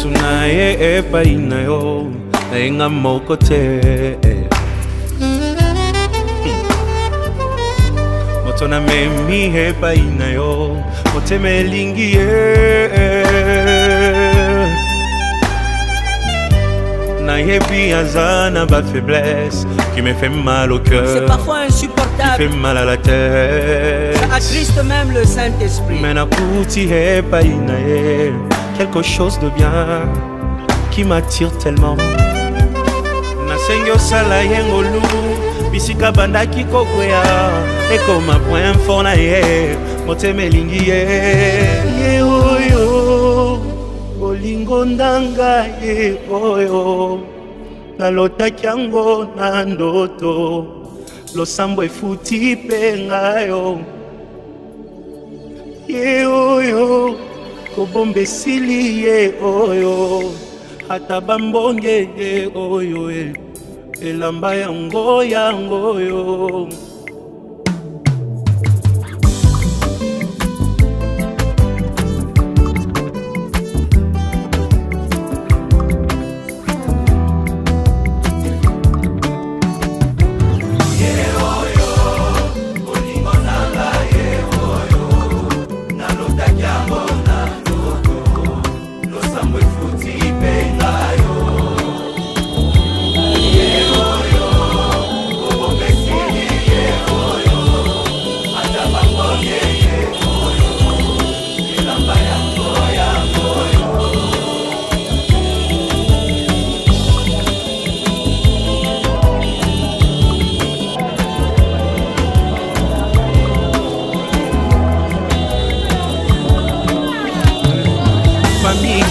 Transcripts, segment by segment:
na ye epai na yo nayenga moko te. Moto na memi epai na yo motema elingi ye. Nayebi azana ba faiblesse qui me fait mal au cœur. C'est parfois insupportable. Qui fait mal à la tête. Ça attriste même le Saint-Esprit. Mais nakuti epai na ye quelque chose de bien qui m'attire tellement. Nasengi osala yengolu bisika bandaki kokwea ekoma point fort na ye motema elingi ye. Ye oyo bolingo ndanga ye oyo nalotaki yango na ndoto losambo efuti mpe ngayo. Ye oyo kobomba esili ye oyo ata bambonge ye oyo elamba yango yango yo.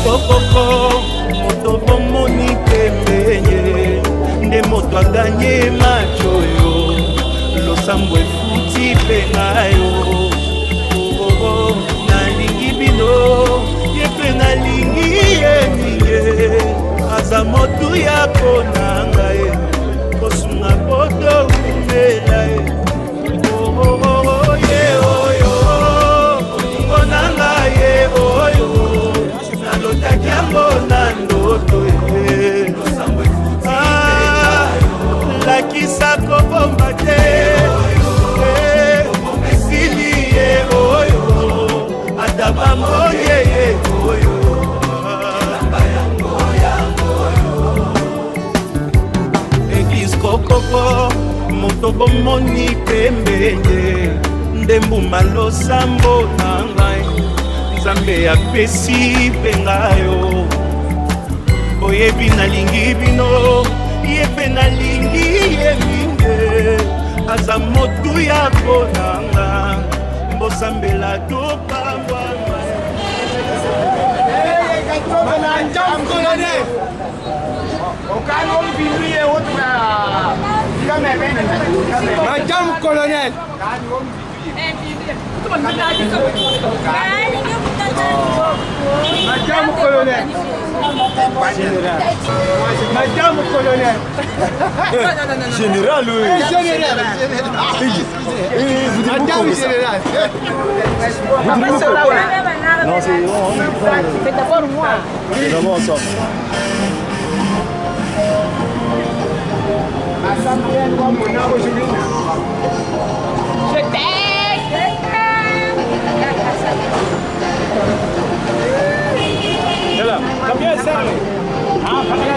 Koko moto bomoni pembenye nde moto aganye macho yo losambo efuti pe ngayo. Nalingi bino ye pe nalingi ye minge aza motu ya konanga ye kosunga poto umela ye. Ye oyo konanga ye oyo nalotaki yango na ndoto ye. Lakisa kobomba te esili ye oyo ata bambonge ye oyo. Eglise kokoko moto bomoni pembenye nde mbuma losambo na ngai Nzambe apesi mpe ngayo. Oyebi nalingi bino ye mpe nalingi ye minge aza motu ya konanga mbosambela topambwama. Madame Colonel. Madame Colonel. Madame Colonel. Général, oui. Général. Madame Général. Non, c'est d'abord moi. C'est d'abord ensemble. Je t'aime. Là, combien ça? Ah,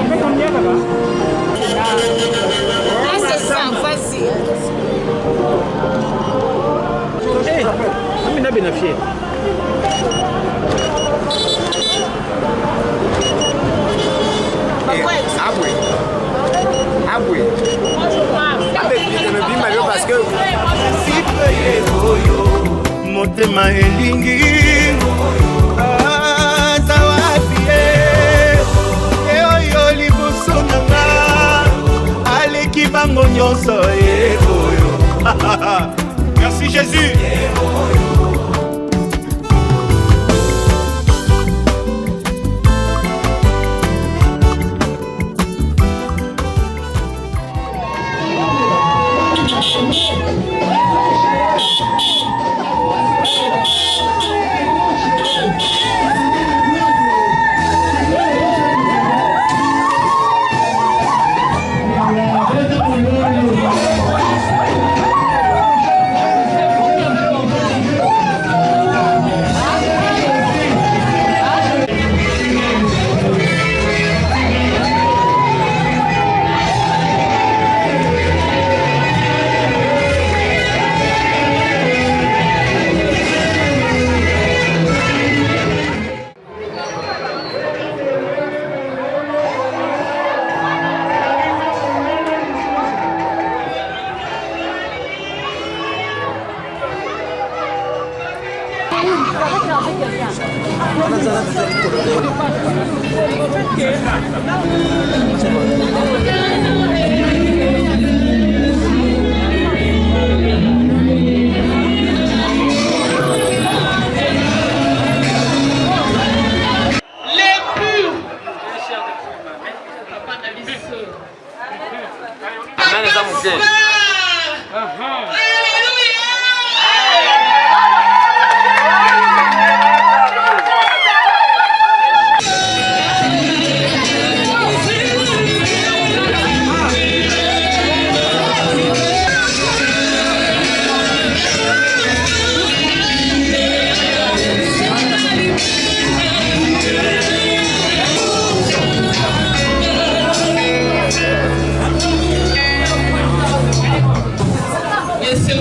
fais combien là-bas? Là, c'est ça, voici. Hé, on a bien fier. Aboué. Aboué. Parce que motema elingi aza wapi ye oyo liboso nanga aleki bango nyonso ye oyo. Merci Jésus. Esse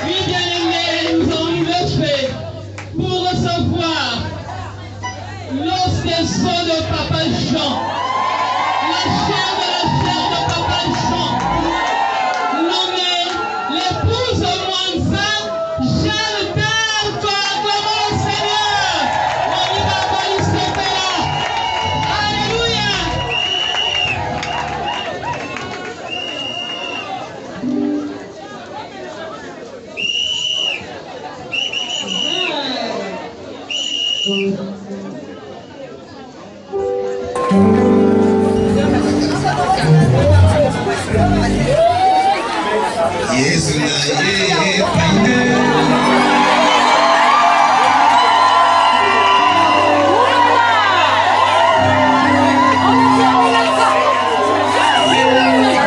Oui, bien-aimés, nous avons eu le fait pour recevoir lorsqu'ils sont de Papa Jean, la chair de Papa Jean, nommée l'épouse Mwanza, Jeanne d'Arc, gloire au Seigneur. On y va voir là. Alléluia. Yesu na yeye paine. Alléluia.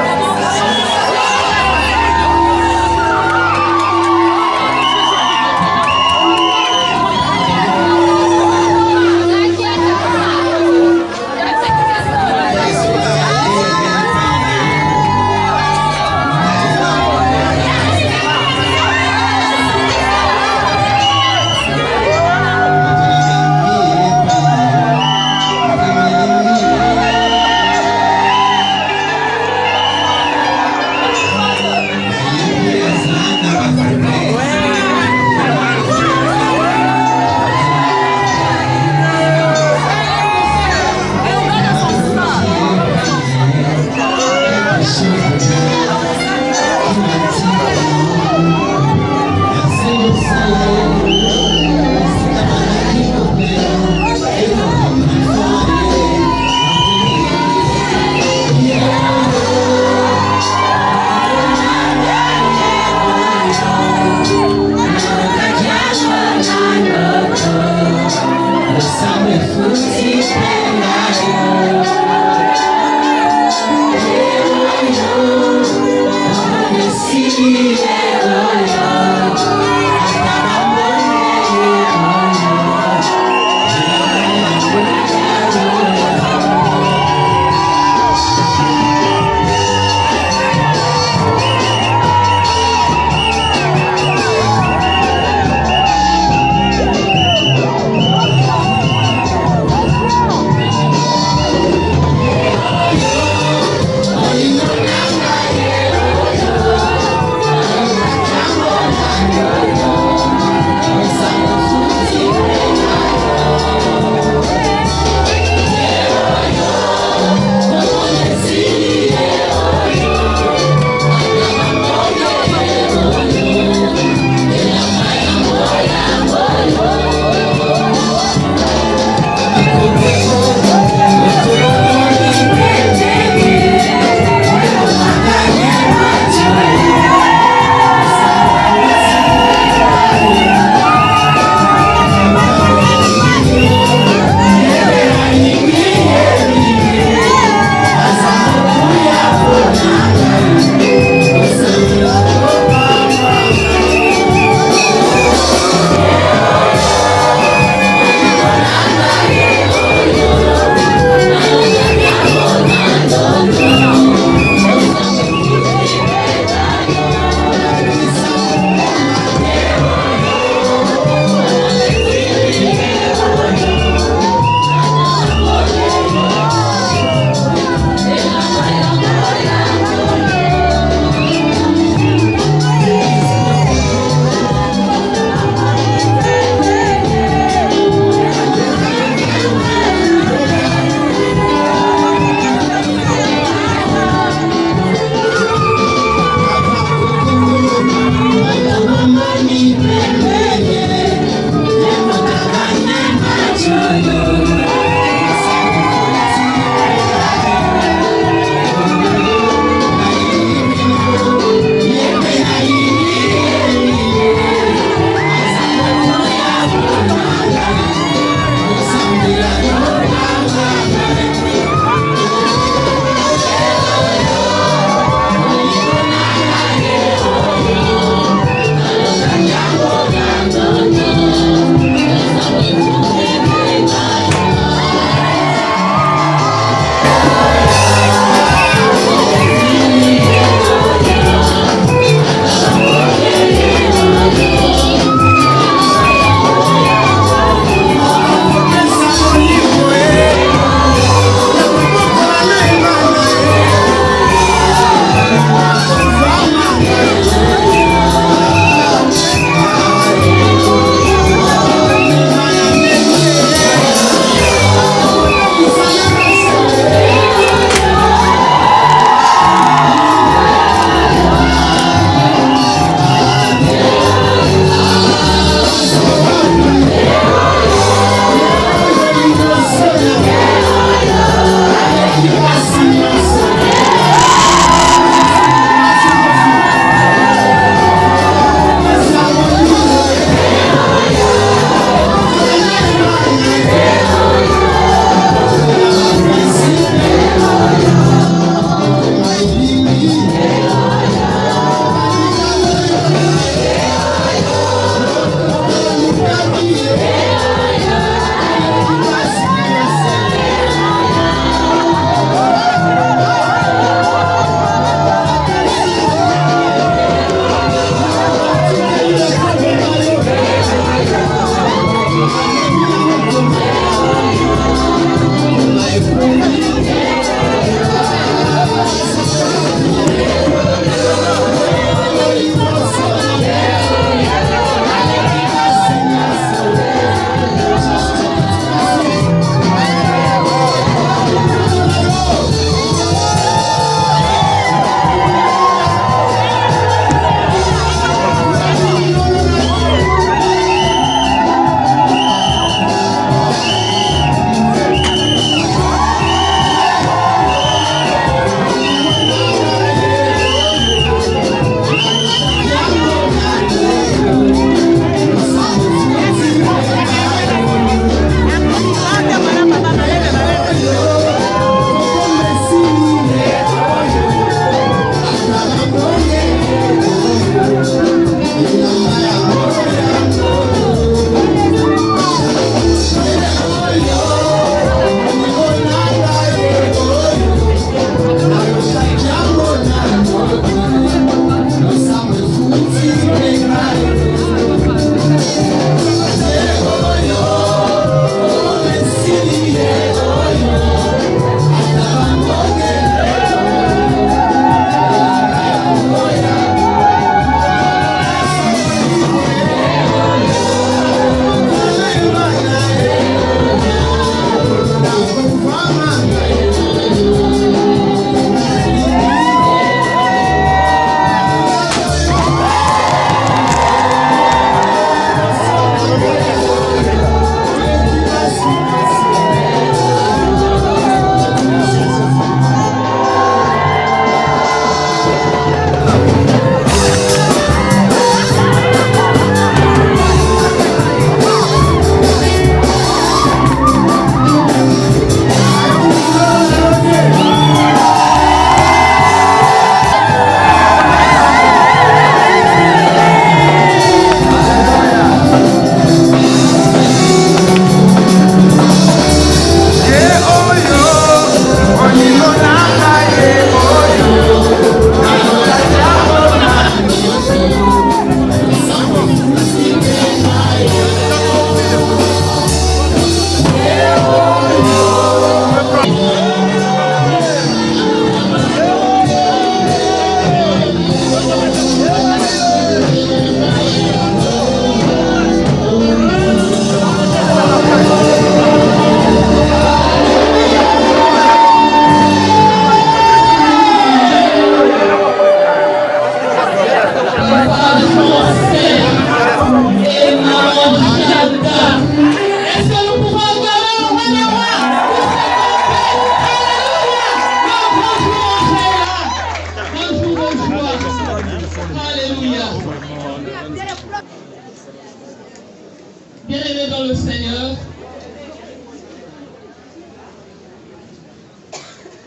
Bien-aimés dans le Seigneur,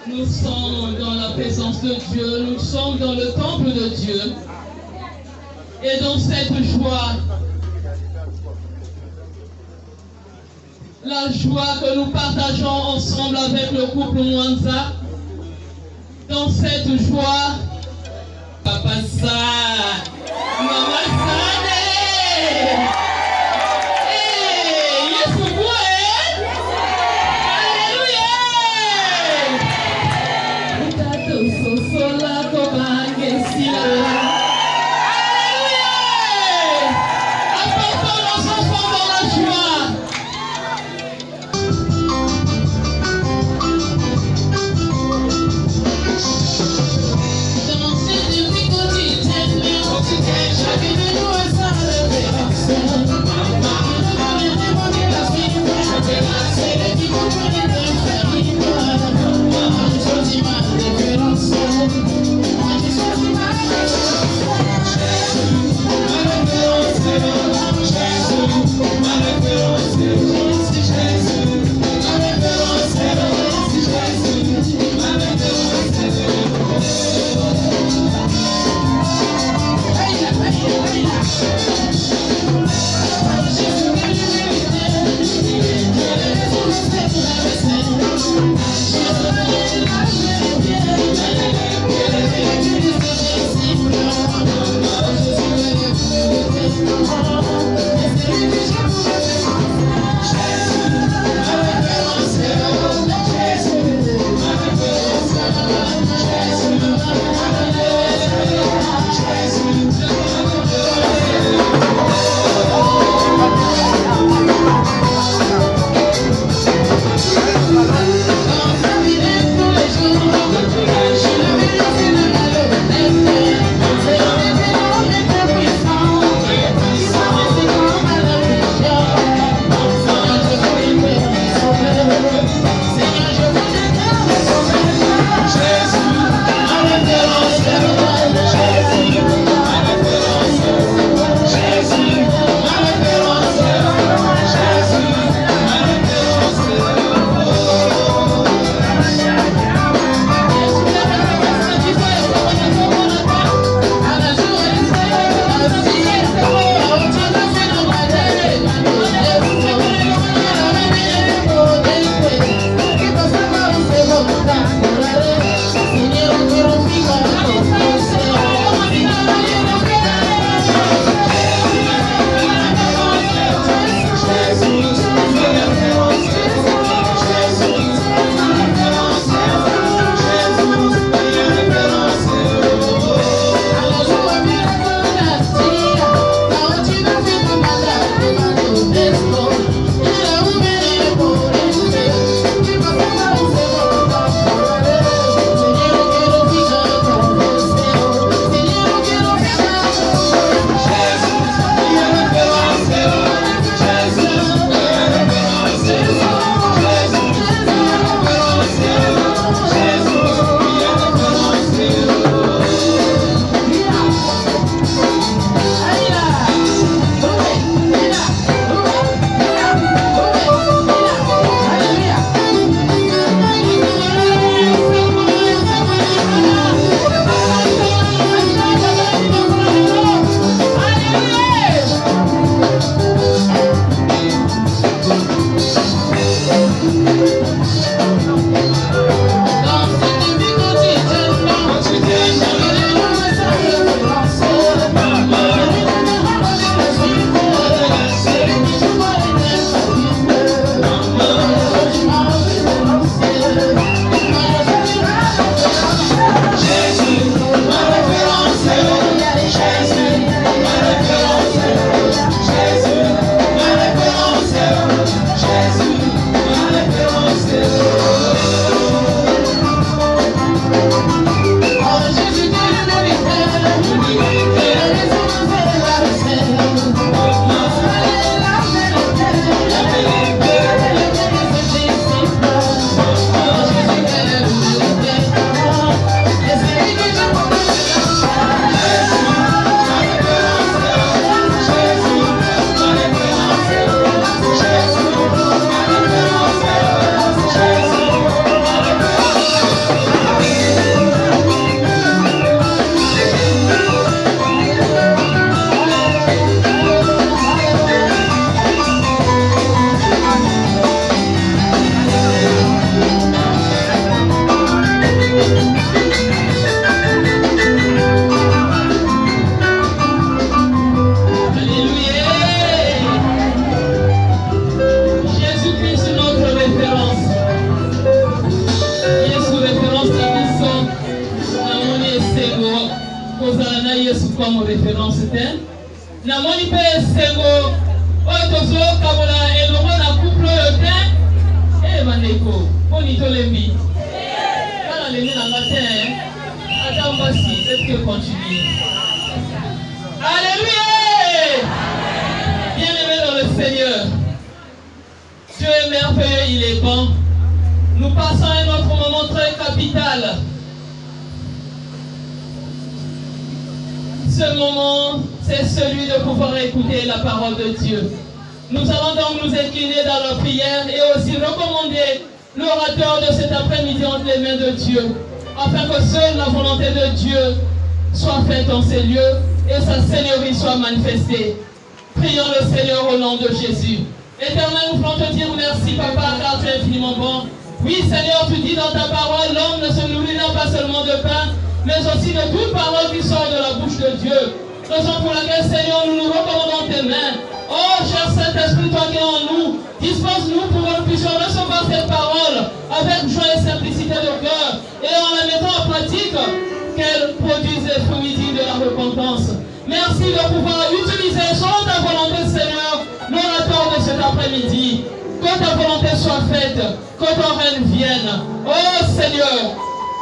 nous sommes dans la présence de Dieu, nous sommes dans le temple de Dieu. Et dans cette joie, la joie que nous partageons ensemble avec le couple Mwanza, dans cette joie, Papa Sa, Maman Sane, Yesu comme référence. Namoni pe sengo otozo kabola elongo na couple yote bandeko poni tolembi kana leni na matin attends voici est-ce que continue. Alléluia. Bien-aimé dans le Seigneur, Dieu est merveilleux, il est bon. Nous passons à un autre moment très capital. Ce moment, c'est celui de pouvoir écouter la parole de Dieu. Nous allons donc nous incliner dans la prière et aussi recommander l'orateur de cet après-midi entre les mains de Dieu, afin que seule la volonté de Dieu soit faite dans ces lieux et sa seigneurie soit manifestée. Prions le Seigneur au nom de Jésus. Éternel, nous voulons te dire merci, Papa, car tu es infiniment bon. Oui, Seigneur, tu dis dans ta parole, l'homme ne se nourrit pas seulement de pain, mais aussi de toute parole qui sort de la bouche de Dieu. Raison pour laquelle, Seigneur, nous nous recommandons tes mains. Oh, cher Saint-Esprit, toi qui es en nous, dispose-nous pour que nous puissions recevoir cette parole avec joie et simplicité de cœur, et en la mettant en pratique, qu'elle produise les fruits dignes de la repentance. Merci de pouvoir utiliser selon ta volonté, Seigneur, l'orateur de cet après-midi. Que ta volonté soit faite, que ton règne vienne. Oh Seigneur,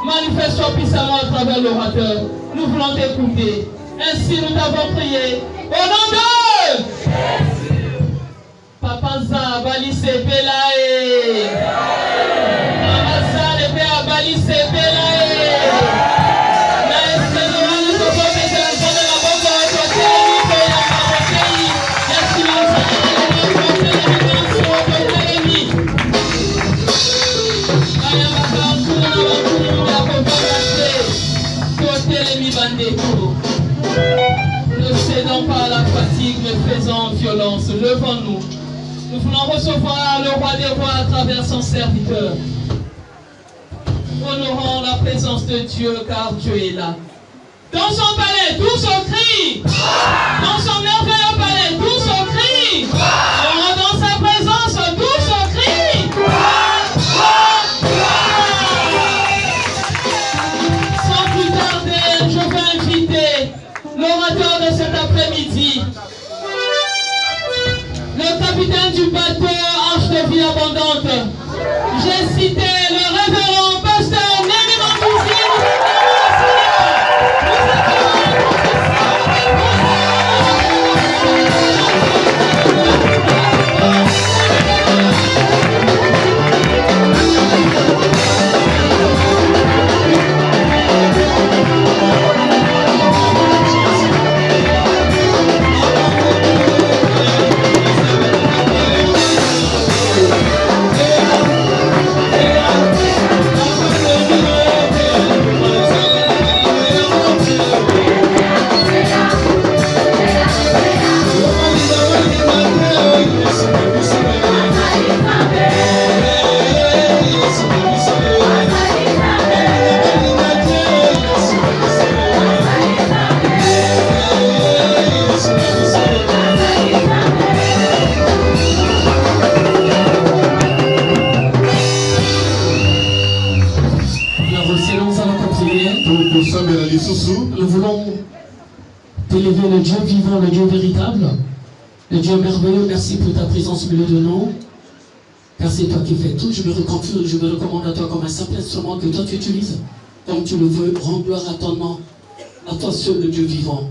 manifeste-toi puissamment à travers l'orateur. Nous voulons t'écouter. Ainsi nous t'avons prié. Au nom de Papa Za, Balise Belae. Mama Za, Lebe Balise Belae. Ne cédons pas à la fatigue, mais faisons violence. Levons-nous. Nous voulons recevoir le roi des rois à travers son serviteur. Honorons la présence de Dieu, car Dieu est là. Dans son palais, tous au cri. Dans son merveilleux palais, tous au cri. Dans sa présence, tous au cri. Sans plus tarder, je vais inviter l'orateur de cet après-midi, le capitaine du bateau Arche de vie abondante. J'ai cité le révérend pasteur Némi Mambouzi. Nous voulons t'élever le Dieu vivant, le Dieu véritable, le Dieu merveilleux. Merci pour ta présence au milieu de nous, car c'est toi qui fais tout. Je me recommande à toi comme un simple instrument que toi tu utilises, comme tu le veux. Rends gloire à ton nom, à toi seul le Dieu vivant.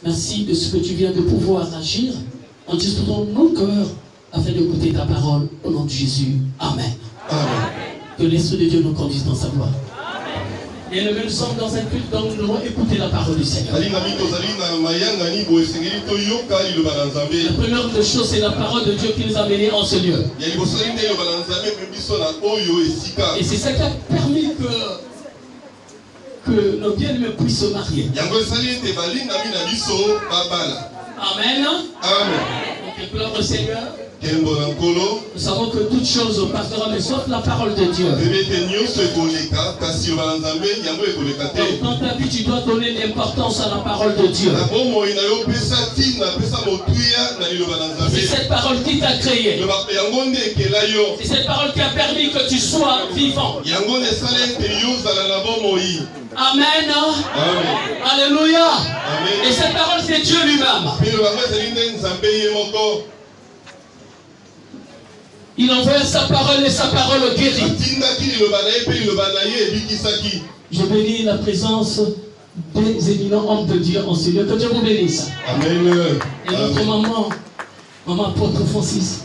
Merci de ce que tu viens de pouvoir agir en disposant nos cœurs afin d'écouter ta parole au nom de Jésus. Amen. Amen. Que l'Esprit de Dieu nous conduise dans sa voie. Et nous sommes dans un culte, donc nous devons écouter la parole du Seigneur. La première des choses, c'est la parole de Dieu qui nous a menés en ce lieu. Et c'est ça qui a permis que nos bien-aimés puissent se marier. Amen. Amen. Donc, gloire au Seigneur. Nous savons que toutes choses partira, mais sauf la parole de Dieu. Donc, dans ta vie, tu dois donner l'importance à la parole de Dieu. C'est cette parole qui t'a créé. C'est cette parole qui a permis que tu sois vivant. Amen. Alléluia. Et cette parole, c'est Dieu lui-même. Il envoie sa parole et sa parole guérit. Je bénis la présence des éminents hommes de Dieu en ce lieu. Que Dieu vous bénisse. Amen. Et notre maman, maman apôtre Francis.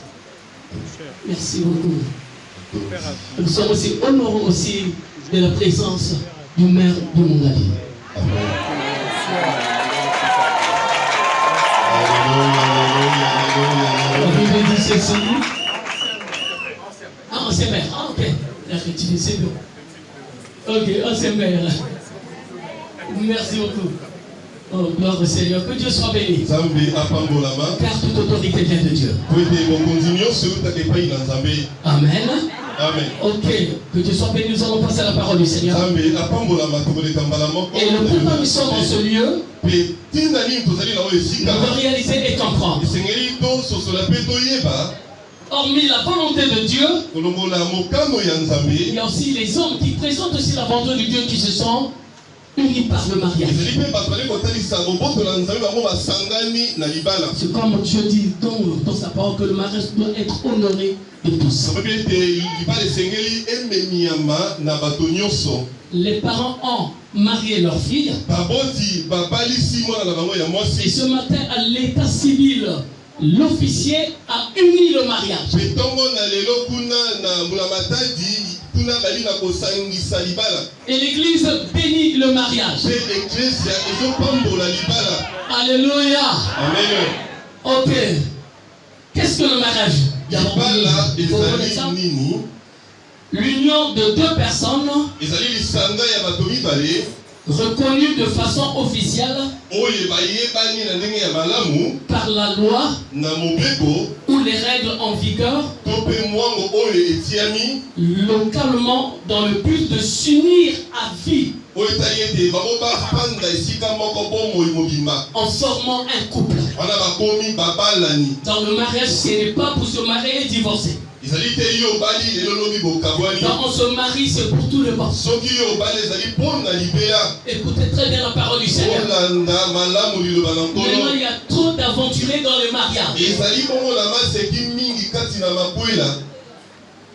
Merci beaucoup. Nous sommes aussi honorés aussi de la présence du maire de Mongali. La Bible dit ceci. Ah, c'est maire. Ah, ok. La réutilise, c'est bon. Ok, c'est maire. Merci beaucoup. Oh, gloire au Seigneur. Que Dieu soit béni. Car toute autorité vient de Dieu. Amen. Amen. Ok, que Dieu soit béni. Nous allons passer à la parole du Seigneur. Et le pourquoi nous sommes en ce lieu, nous devons réaliser et comprendre. Hormis la volonté de Dieu, il y a aussi les hommes qui présentent aussi la volonté de Dieu qui se sont unis par le mariage. C'est comme Dieu dit dans sa parole que le mariage doit être honoré de tous. Les parents ont marié leur fille. Et ce matin, à l'état civil, l'officier a uni le mariage. Et l'église bénit le mariage. Alléluia. Amen. Ok. Qu'est-ce que le mariage? L'union de deux personnes reconnues de façon officielle par la loi ou les règles en vigueur localement dans le but de s'unir à vie en formant un couple. Dans le mariage, ce n'est pas pour se marier et divorcer. Quand on se marie, c'est pour tout le monde. Écoutez très bien la parole du Seigneur. Maintenant, il y a trop d'aventuriers dans le mariage.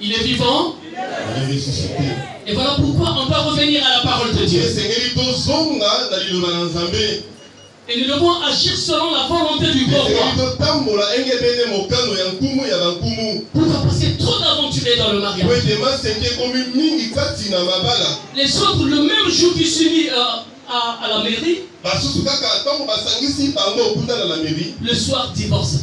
Il est vivant. Et voilà pourquoi on doit revenir à la parole de Dieu. Et nous devons agir selon la volonté du bon roi. Pourquoi passer trop d'aventuriers dans le mariage? Les autres, le même jour qui s'unit à la mairie, le soir divorce.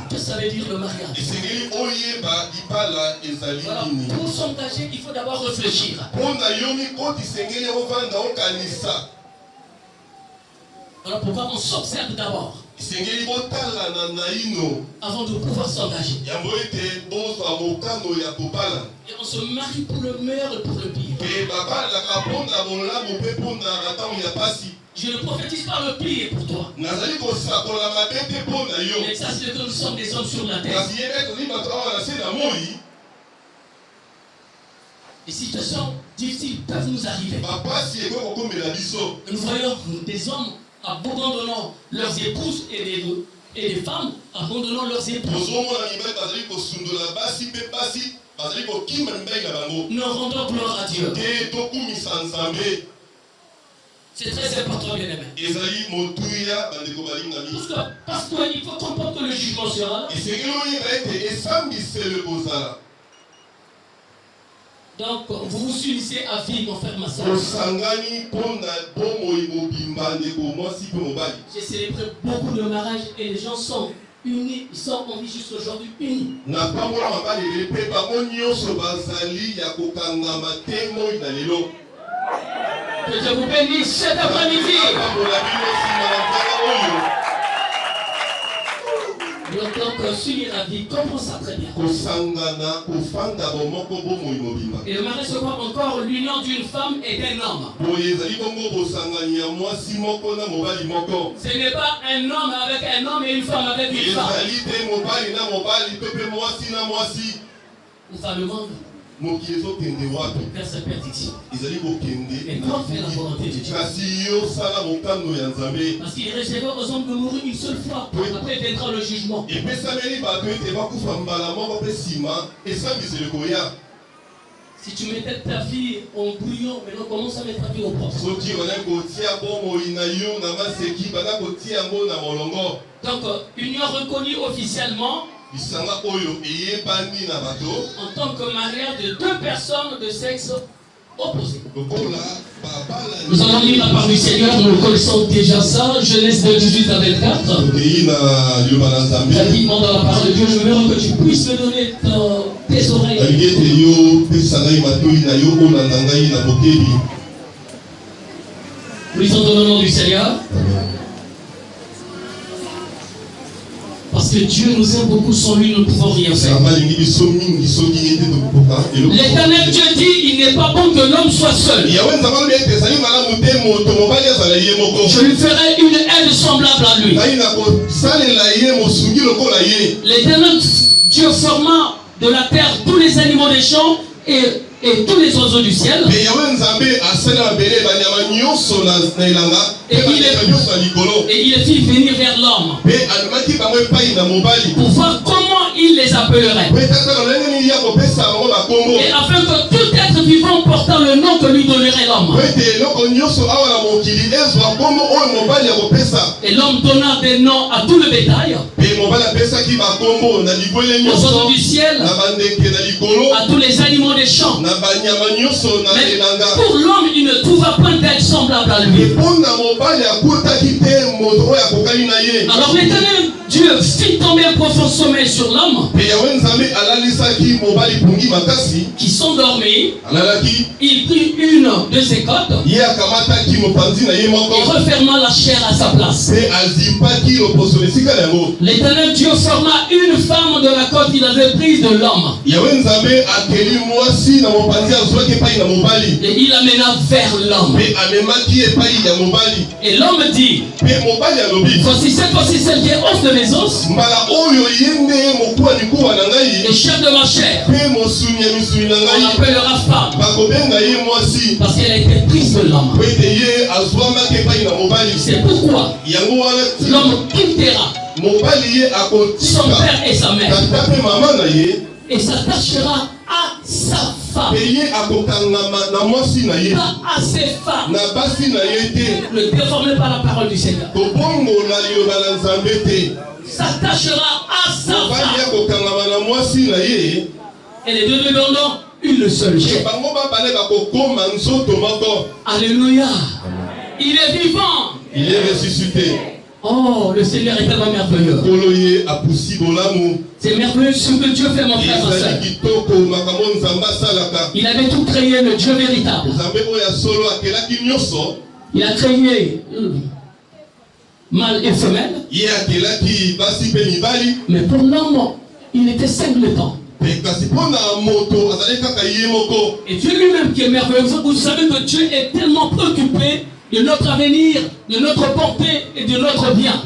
Qu'est-ce que ça veut dire le mariage? Voilà, pour s'engager, il faut d'abord réfléchir. Voilà pourquoi on s'observe d'abord avant de pouvoir s'engager. Et on se marie pour le meilleur et pour le pire. Je ne prophétise pas le pire pour toi. Mais ça, c'est que nous sommes des hommes sur la terre. Les situations difficiles peuvent nous arriver. Nous voyons des hommes abandonnant leurs épouses et des femmes abandonnant leurs épouses. Nous rendons gloire à Dieu. C'est très important, bien aimé. Parce qu'il faut comprendre que le jugement sera là. Donc, vous vous unissez à vie, mon frère, ma soeur. J'ai célébré beaucoup de mariages et les gens sont unis, ils sont en vie jusqu'aujourd'hui unis. Que Dieu vous bénisse cet après-midi. L'autant que s'unir la vie, comprends ça très bien. Et on va recevoir encore l'union d'une femme et d'un homme. Ce n'est pas un homme avec un homme et une femme avec une femme. Nous ça demande faire sa perdition. Et quand fait la volonté de Dieu? Parce qu'il est réservé aux hommes de mourir une seule fois. Après viendra le jugement. Si tu mettais ta vie en bouillon, maintenant commence à mettre ta vie au propre. Donc, union reconnue officiellement en tant que mariage de deux personnes de sexe opposé. Nous allons lire la parole du Seigneur, nous connaissons déjà ça, Genèse 18 à 24. Pratiquement dans la parole de Dieu, je veux que tu puisses me donner tes oreilles. Nous lisons dans le nom du Seigneur. Parce que Dieu nous aime beaucoup, sans lui nous ne pouvons rien faire. L'Éternel Dieu dit, il n'est pas bon que l'homme soit seul. Je lui ferai une aide semblable à lui. L'Éternel Dieu forma de la terre tous les animaux des champs et tous les oiseaux du ciel. Et il les fit venir vers l'homme pour voir comment il les appellerait. Et afin que tout être vivant portant le nom que lui donnerait l'homme. Et l'homme donna des noms à tout le bétail, aux oiseaux du ciel, à tous les animaux des champs. Mais pour l'homme, il ne trouva pas d'être semblable à lui. Alors l'Éternel Dieu fit tomber un profond sommeil sur l'homme, qui s'endormit. Il prit une de ses côtes et referma la chair à sa place. L'Éternel Dieu forma une femme de la côte qu'il avait prise de l'homme et il amena vers l'homme. Et l'homme dit, voici celle qui est os de mes os et chair de ma chair. On l'appellera femme parce qu'elle a été prise de l'homme. C'est pourquoi l'homme quittera son père et sa mère et s'attachera à sa femme, pas à ses femmes. Le déformé par la parole du Seigneur. S'attachera à sa femme et les deux deviendront une seule chair. Alléluia. Il est vivant. Il est ressuscité. Oh, le Seigneur est tellement merveilleux. C'est merveilleux ce que Dieu fait, mon frère, ma soeur. Il avait tout créé, le Dieu véritable. Il a créé mâle et femelle. Mais pour l'homme, il était singleton. Et Dieu lui-même qui est merveilleux, vous savez que Dieu est tellement préoccupé de notre avenir, de notre portée et de notre bien.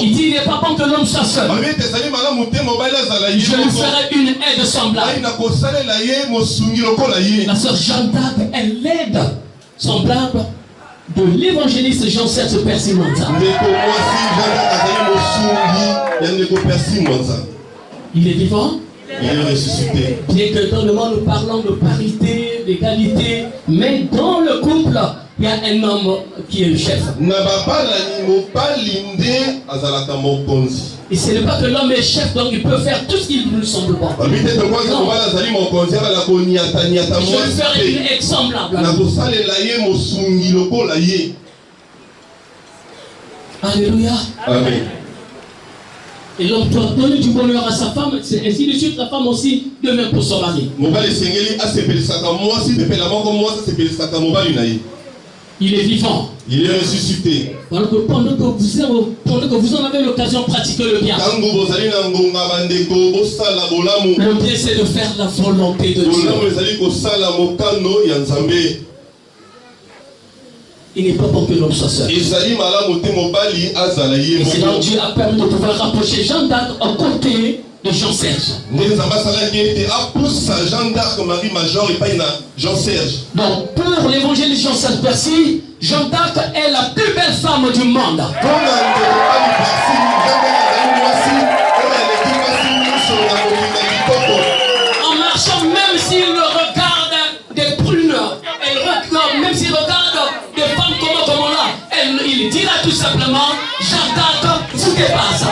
Il dit il n'est pas bon que l'homme soit seul. Je lui ferai une aide semblable. La sœur Jeanne d'Arc est l'aide semblable de l'évangéliste Jean-Serge Persimonza. Il est vivant. Il est ressuscité. Bien que dans le monde nous parlons de parité, d'égalité, mais dans le couple, il y a un homme qui est le chef. Et ce n'est pas que l'homme est chef, donc il peut faire tout ce qu'il lui semble bon. Je vais faire une aide semblable. Alléluia. Amen. Et l'homme doit donner du bonheur à sa femme, c'est ainsi de suite, la femme aussi, de même pour son mari. Il est vivant. Il est ressuscité. Pendant que vous en avez l'occasion de pratiquer le bien. Le bien, c'est de faire la volonté de Dieu. Il n'est pas bon que l'homme soit seul. Et c'est là où Dieu a permis de pouvoir rapprocher Jeanne d'Arc aux côtés de Jean-Serge. Donc pour l'évangile de Jean-Serge Percy, Jeanne d'Arc est la plus belle femme du monde. En marchant, même s'il regarde des prunes, même s'il regarde des femmes comme là, il dira tout simplement, Jeanne d'Arc, vous dépasse.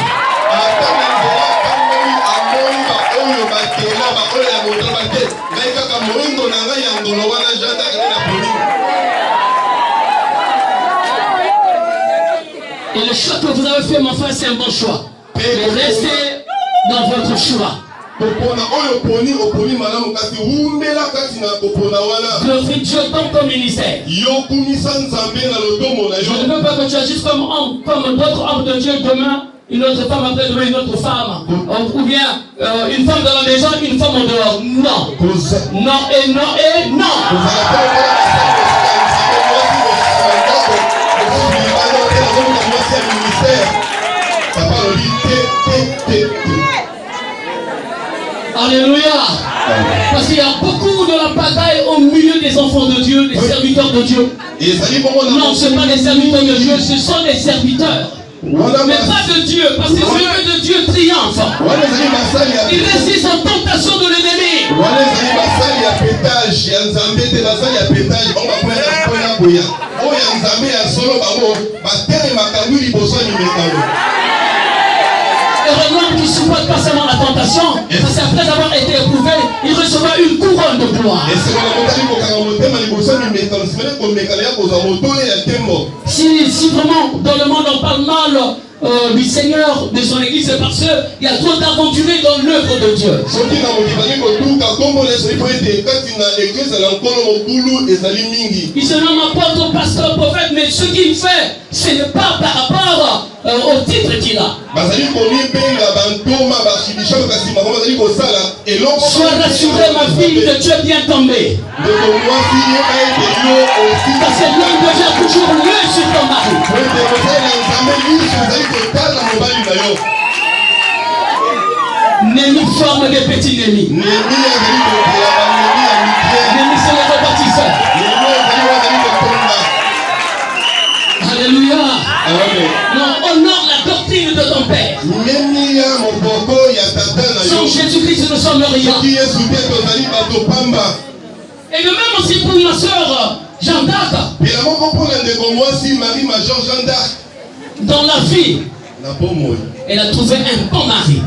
Et le choix que vous avez fait, mon frère, c'est un bon choix. Mais restez dans votre choix. Glorifie Dieu dans ton ministère. Je ne veux pas que tu agisses comme d'autres hommes de Dieu demain. Une autre femme après demain, une autre femme. Ou bien une femme dans la maison, une femme en dehors. Non. Non et non et non. Alléluia. Parce qu'il y a beaucoup de la bataille au milieu des enfants de Dieu, des serviteurs de Dieu. Non, ce ne sont pas des serviteurs de Dieu, ce sont des serviteurs. Mais pas de Dieu, parce que celui de Dieu triomphe. Il résiste en tentation de l'ennemi. Et Renard qui supporte pas seulement la tentation, parce qu'après avoir été éprouvé, il recevra une couronne de gloire. Si vraiment dans le monde on parle mal du Seigneur, de son église, c'est parce qu'il y a trop d'aventuriers dans l'œuvre de Dieu. Il se nomme apôtre, pasteur, prophète, mais ce qu'il fait, ce n'est pas par rapport au titre qu'il a. Sois rassuré, ma fille, que tu es bien tombée. Parce que l'homme devient toujours mieux sur ton mari. Némi forme des petits Némi. Némi c'est le rebâtisseur. Alléluia. Non, honore la doctrine de ton père. Sans Jésus-Christ, nous ne sommes rien. Et de même aussi pour ma soeur Jeanne d'Arc. Dans la vie, elle a trouvé un bon mari.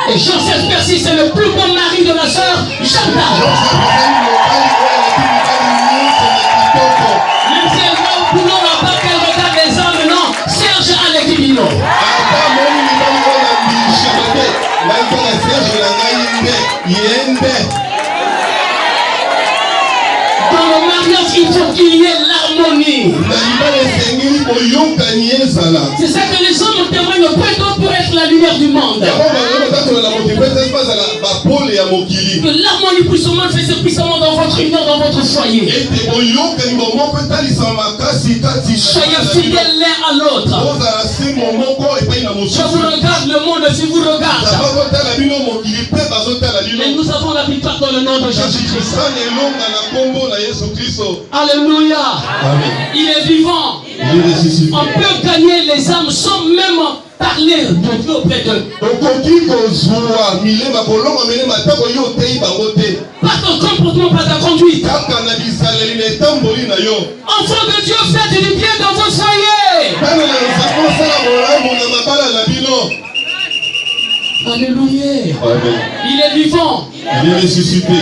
Et Jean-Serge Percy, c'est le plus bon mari de la sœur Jeanne d'Arc. Même si elle va au boulot là-bas, qu'elle regarde les hommes, non, Serge a l'équilibre. Dans le mariage, il faut qu'il y ait l'harmonie. C'est ça que les hommes témoignent auprès d'eux pour être la lumière du monde. Que l'harmonie puisse se manifester puissamment dans votre union, dans votre foyer. Soyez fidèles l'un à l'autre. Je vous regarde, le monde si vous regarde. Et nous avons la victoire dans le nom de Jésus-Christ. Alléluia. Amen. Il est vivant. On peut gagner les âmes sans même parler de Dieu auprès d'eux. Pas ton comportement, pas ta conduite. Enfant de Dieu, faites du bien dans vos foyers. Alléluia. Amen. Il est vivant. Il est ressuscité.